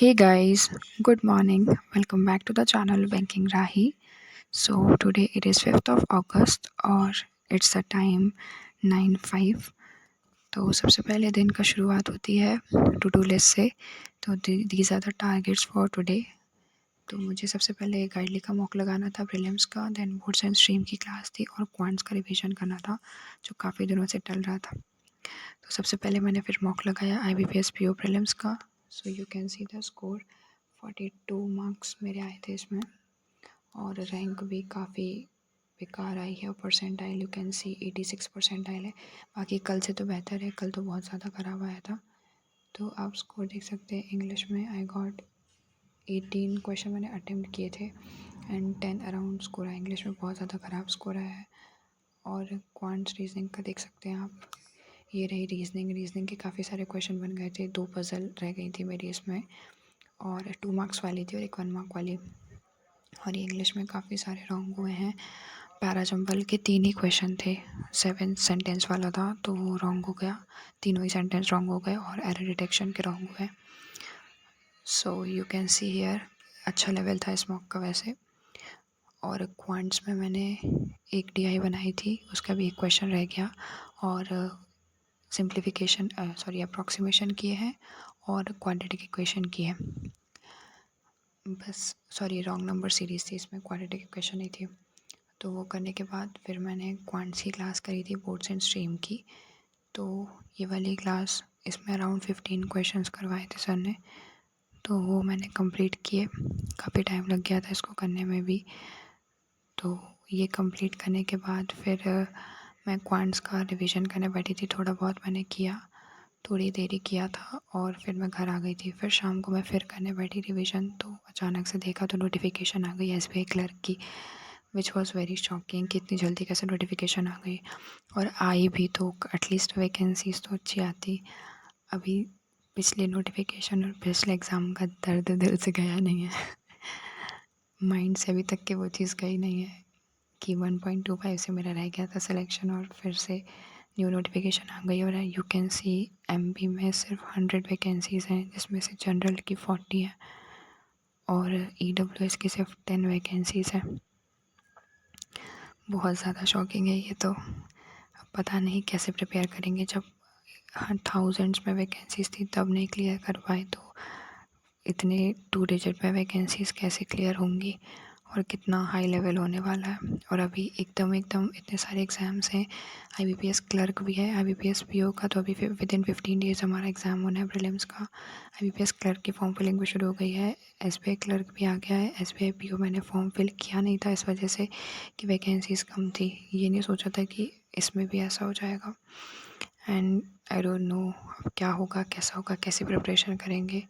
Hey guys, good morning. Welcome back to the channel Banking Rahi. So today it is 5th of August और it's the time 9:05. तो सबसे पहले दिन का शुरुआत होती है टू डू लिस्ट से। तो these are the targets for today. तो मुझे सबसे पहले गाइडली का मॉक लगाना था प्रीलिम्स का, देन बोर्ड्स एंड स्ट्रीम की क्लास थी और क्वांट्स का रिवीजन करना था जो काफ़ी दिनों से टल रहा था। तो सबसे पहले मैंने फिर मॉक लगाया IBPS PO प्रीलिम्स का। So you can see the score 42 marks मेरे आए थे इसमें और रैंक भी काफ़ी बेकार आई है। Percentile you can see 86 percentile है। बाकी कल से तो बेहतर है, कल तो बहुत ज़्यादा ख़राब आया था। तो आप स्कोर देख सकते हैं। इंग्लिश में आई गॉट 18 क्वेश्चन मैंने अटेम्प्ट किए थे एंड 10 अराउंड स्कोर आया। इंग्लिश में बहुत ज़्यादा ख़राब स्कोर आया है। और क्वांट्स रीजनिंग का देख सकते हैं आप, ये रही रीजनिंग के काफ़ी सारे क्वेश्चन बन गए थे। 2 पज़ल रह गई थी मेरी इसमें और 2 मार्क्स वाली थी और एक 1 मार्क वाली। और ये इंग्लिश में काफ़ी सारे रॉन्ग हुए हैं। पैराजंबल के 3 ही क्वेश्चन थे, 7 सेंटेंस वाला था तो वो रॉन्ग हो गया, तीनों ही सेंटेंस रॉन्ग हो गए और एरर डिटेक्शन के रॉन्ग हुए। So you can see here अच्छा लेवल था इस मॉक का वैसे। और क्वांट्स में मैंने एक DI बनाई थी, उसका भी एक क्वेश्चन रह गया और सिंप्लीफिकेशन अप्रॉक्सीमेशन किए हैं और क्वाड्रेटिक इक्वेशन की है बस। रॉन्ग नंबर सीरीज़ थी इसमें, क्वाड्रेटिक इक्वेशन नहीं थी। तो वो करने के बाद फिर मैंने क्वांट्स की क्लास करी थी बोर्ड्स एंड स्ट्रीम की। तो ये वाली क्लास, इसमें अराउंड 15 क्वेश्चंस करवाए थे सर ने, तो वो मैंने कंप्लीट किए। काफ़ी टाइम लग गया था इसको करने में भी। तो ये कंप्लीट करने के बाद फिर मैं क्वांट्स का रिवीजन करने बैठी थी। थोड़ा बहुत मैंने किया, थोड़ी देरी किया था और फिर मैं घर आ गई थी। फिर शाम को मैं फिर करने बैठी रिवीजन, तो अचानक से देखा तो नोटिफिकेशन आ गई SBI क्लर्क की, विच वॉज़ वेरी शॉकिंग कि इतनी जल्दी कैसे नोटिफिकेशन आ गई। और आई भी तो एटलीस्ट वैकेंसीज तो अच्छी आती। अभी पिछले नोटिफिकेशन और पिछले एग्ज़ाम का दर्द दिल से गया नहीं है माइंड से अभी तक के वो चीज़ गई नहीं है कि 1.25 से मेरा रह गया था सिलेक्शन और फिर से न्यू नोटिफिकेशन आ गई। और यू कैन सी MP में सिर्फ 100 वैकेंसीज़ हैं, जिसमें से जनरल की 40 है और EWS की सिर्फ 10 वैकेंसीज़ हैं। बहुत ज़्यादा शॉकिंग है ये तो। अब पता नहीं कैसे प्रिपेयर करेंगे, जब थाउजेंड्स में वैकेंसीज़ थी तब नहीं क्लियर कर पाए तो इतने 2 डिजिट में वैकेंसीज़ कैसे क्लियर होंगी और कितना हाई लेवल होने वाला है। और अभी एकदम इतने सारे एग्ज़ाम्स हैं। IBPS क्लर्क भी है, IBPS PO का तो अभी विदिन 15 डेज़ हमारा एग्ज़ाम होना है प्रीलिम्स का। IBPS क्लर्क की फॉर्म फिलिंग भी शुरू हो गई है। SBI क्लर्क भी आ गया है। SBI PO मैंने फॉर्म फिल किया नहीं था इस वजह से कि वैकेंसीज़ कम थी। ये नहीं सोचा था कि इसमें भी ऐसा हो जाएगा। एंड आई डोंट नो अब क्या होगा, कैसा होगा, कैसे प्रिपरेशन करेंगे।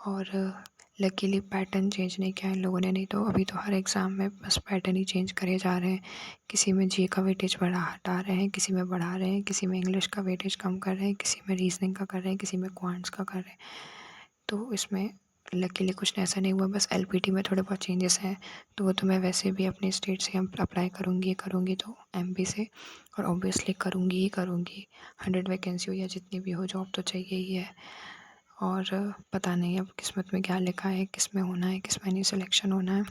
और लकीली पैटर्न चेंज नहीं किया इन लोगों ने, नहीं तो अभी तो हर एग्ज़ाम में बस पैटर्न ही चेंज करे जा रहे हैं। किसी में GK का वेटेज हटा रहे हैं, किसी में बढ़ा रहे हैं, किसी में इंग्लिश का वेटेज कम कर रहे हैं, किसी में रीजनिंग का कर रहे हैं, किसी में क्वांट्स का कर रहे हैं। तो इसमें लकीली कुछ ऐसा नहीं हुआ, बस LPT में थोड़े बहुत चेंजेस हैं। तो वो तो मैं वैसे भी अपने स्टेट से अप्लाई करूँगी तो MP से, और ऑब्वियसली करूँगी ही करूँगी। 100 वैकेंसी हो या जितनी भी हो, जॉब तो चाहिए ही है। और पता नहीं अब किस्मत में क्या लिखा है, किस में होना है, किस में नहीं सिलेक्शन होना है।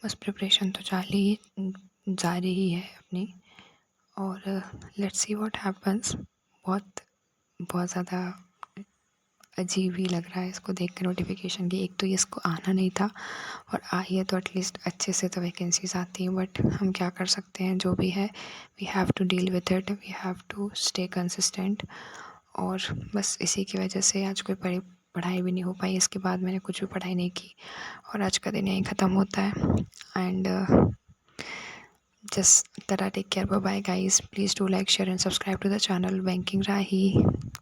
बस प्रिपरेशन तो जारी ही है अपनी। और लेट्स सी व्हाट हैपन्स। बहुत ज़्यादा अजीब ही लग रहा है इसको देख के नोटिफिकेशन की। एक तो ये इसको आना नहीं था और आई है तो एटलीस्ट अच्छे से तो वैकेंसीज आती हैं, बट हम क्या कर सकते हैं, जो भी है we have to deal with it, we have to stay consistent. और बस इसी की वजह से आज कोई पढ़ाई भी नहीं हो पाई। इसके बाद मैंने कुछ भी पढ़ाई नहीं की और आज का दिन यहीं ख़त्म होता है। And just take care, bye bye guys, please do like, share and subscribe to the channel Banking Rahi।